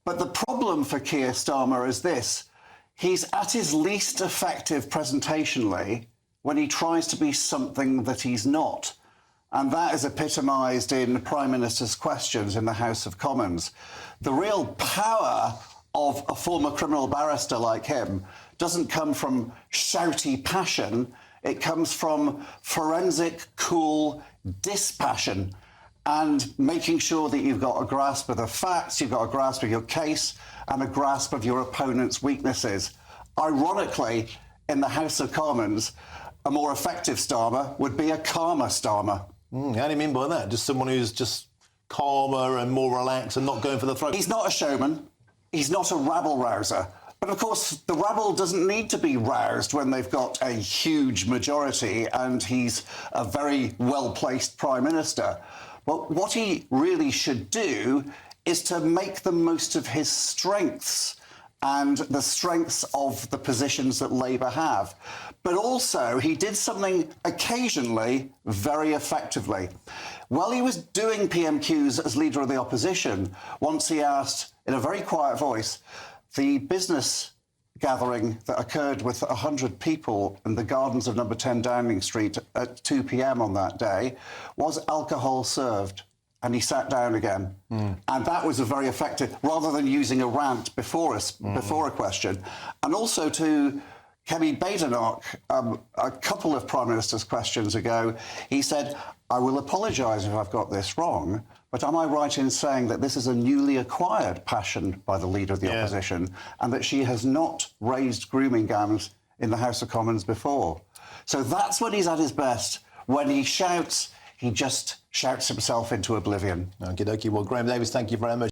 But the problem for Keir Starmer is this. He's at his least effective presentationally when he tries to be something that he's not. And that is epitomised in Prime Minister's questions in the House of Commons. The real power of a former criminal barrister like him doesn't come from shouty passion. It comes from forensic, cool dispassion and making sure that you've got a grasp of the facts, you've got a grasp of your case and a grasp of your opponent's weaknesses. Ironically, in the House of Commons, a more effective Starmer would be a calmer Starmer. How do you mean by that? Just someone who's just calmer and more relaxed and not going for the throat? He's not a showman. He's not a rabble-rouser. But, of course, the rabble doesn't need to be roused when they've got a huge majority and he's a very well-placed Prime Minister. But what he really should do is to make the most of his strengths and the strengths of the positions that Labour have. But also, he did something occasionally very effectively. While he was doing PMQs as Leader of the Opposition, once he asked, in a very quiet voice, the business gathering that occurred with 100 people in the gardens of number 10 Downing Street at 2 p.m. on that day, was alcohol served? And he sat down again. And that was a very effective, rather than using a rant before a question. And also to Kemi Badenoch, a couple of Prime Minister's questions ago, he said, I will apologise if I've got this wrong, but am I right in saying that this is a newly acquired passion by the Leader of the Opposition and that she has not raised grooming gams in the House of Commons before? So that's when he's at his best. When he shouts, he just shouts himself into oblivion. Okie dokie. Well, Graham Davis, thank you very much.